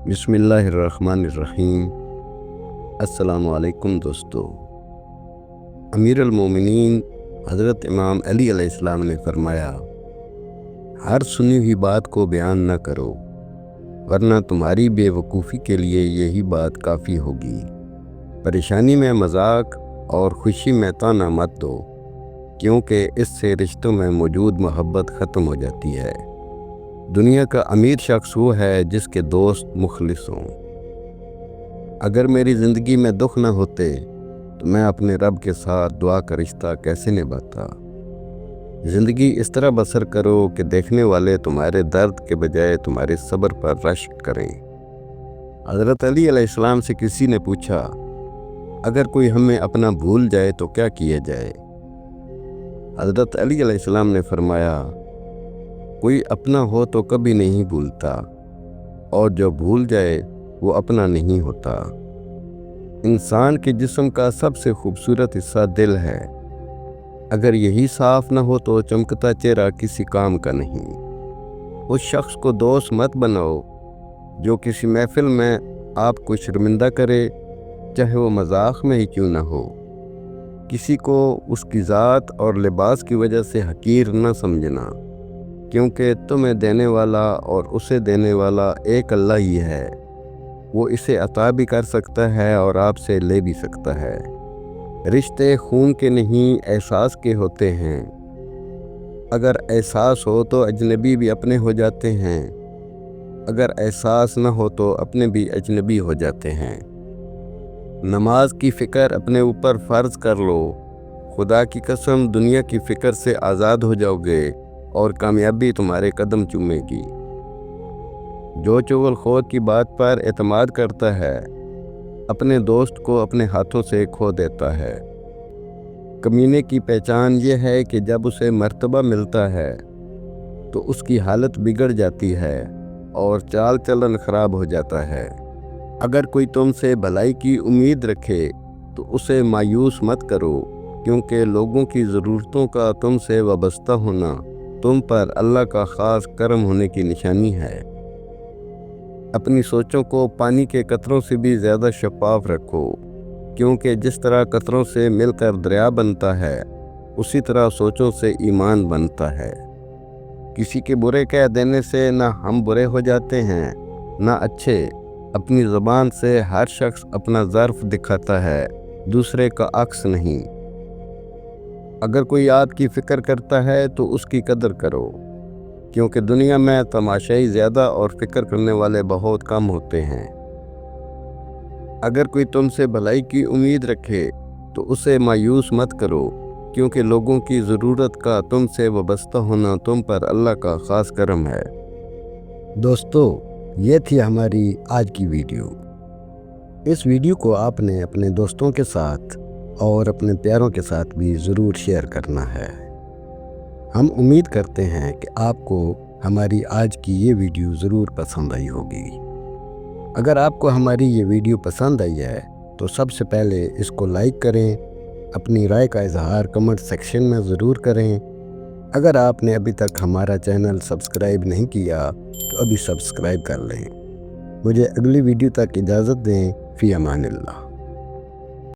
بسم اللہ الرحمن الرحیم۔ السلام علیکم دوستو۔ امیر المومنین حضرت امام علی علیہ السلام نے فرمایا، ہر سنی ہوئی بات کو بیان نہ کرو، ورنہ تمہاری بے وقوفی کے لیے یہی بات کافی ہوگی۔ پریشانی میں مذاق اور خوشی میں طعنہ مت دو، کیونکہ اس سے رشتوں میں موجود محبت ختم ہو جاتی ہے۔ دنیا کا امیر شخص وہ ہے جس کے دوست مخلص ہوں۔ اگر میری زندگی میں دکھ نہ ہوتے تو میں اپنے رب کے ساتھ دعا کا رشتہ کیسے نبھاتا۔ زندگی اس طرح بسر کرو کہ دیکھنے والے تمہارے درد کے بجائے تمہارے صبر پر رشک کریں۔ حضرت علی علیہ السلام سے کسی نے پوچھا، اگر کوئی ہمیں اپنا بھول جائے تو کیا کیا جائے؟ حضرت علی علیہ السلام نے فرمایا، کوئی اپنا ہو تو کبھی نہیں بھولتا، اور جو بھول جائے وہ اپنا نہیں ہوتا۔ انسان کے جسم کا سب سے خوبصورت حصہ دل ہے۔ اگر یہی صاف نہ ہو تو چمکتا چہرہ کسی کام کا نہیں۔ اس شخص کو دوست مت بناؤ جو کسی محفل میں آپ کو شرمندہ کرے، چاہے وہ مذاق میں ہی کیوں نہ ہو۔ کسی کو اس کی ذات اور لباس کی وجہ سے حقیر نہ سمجھنا، کیونکہ تمہیں دینے والا اور اسے دینے والا ایک اللہ ہی ہے۔ وہ اسے عطا بھی کر سکتا ہے اور آپ سے لے بھی سکتا ہے۔ رشتے خون کے نہیں احساس کے ہوتے ہیں۔ اگر احساس ہو تو اجنبی بھی اپنے ہو جاتے ہیں، اگر احساس نہ ہو تو اپنے بھی اجنبی ہو جاتے ہیں۔ نماز کی فکر اپنے اوپر فرض کر لو، خدا کی قسم دنیا کی فکر سے آزاد ہو جاؤ گے اور کامیابی تمہارے قدم چومے گی۔ جو چغل خور کی بات پر اعتماد کرتا ہے، اپنے دوست کو اپنے ہاتھوں سے کھو دیتا ہے۔ کمینے کی پہچان یہ ہے کہ جب اسے مرتبہ ملتا ہے تو اس کی حالت بگڑ جاتی ہے اور چال چلن خراب ہو جاتا ہے۔ اگر کوئی تم سے بھلائی کی امید رکھے تو اسے مایوس مت کرو، کیونکہ لوگوں کی ضرورتوں کا تم سے وابستہ ہونا تم پر اللہ کا خاص کرم ہونے کی نشانی ہے۔ اپنی سوچوں کو پانی کے قطروں سے بھی زیادہ شفاف رکھو، کیونکہ جس طرح قطروں سے مل کر دریا بنتا ہے، اسی طرح سوچوں سے ایمان بنتا ہے۔ کسی کے برے کہہ دینے سے نہ ہم برے ہو جاتے ہیں نہ اچھے۔ اپنی زبان سے ہر شخص اپنا ظرف دکھاتا ہے، دوسرے کا عکس نہیں۔ اگر کوئی آپ کی فکر کرتا ہے تو اس کی قدر کرو، کیونکہ دنیا میں تماشائی زیادہ اور فکر کرنے والے بہت کم ہوتے ہیں۔ اگر کوئی تم سے بھلائی کی امید رکھے تو اسے مایوس مت کرو، کیونکہ لوگوں کی ضرورت کا تم سے وابستہ ہونا تم پر اللہ کا خاص کرم ہے۔ دوستو، یہ تھی ہماری آج کی ویڈیو۔ اس ویڈیو کو آپ نے اپنے دوستوں کے ساتھ اور اپنے پیاروں کے ساتھ بھی ضرور شیئر کرنا ہے۔ ہم امید کرتے ہیں کہ آپ کو ہماری آج کی یہ ویڈیو ضرور پسند آئی ہوگی۔ اگر آپ کو ہماری یہ ویڈیو پسند آئی ہے تو سب سے پہلے اس کو لائک کریں، اپنی رائے کا اظہار کمنٹ سیکشن میں ضرور کریں۔ اگر آپ نے ابھی تک ہمارا چینل سبسکرائب نہیں کیا تو ابھی سبسکرائب کر لیں۔ مجھے اگلی ویڈیو تک اجازت دیں۔ فی امان اللہ۔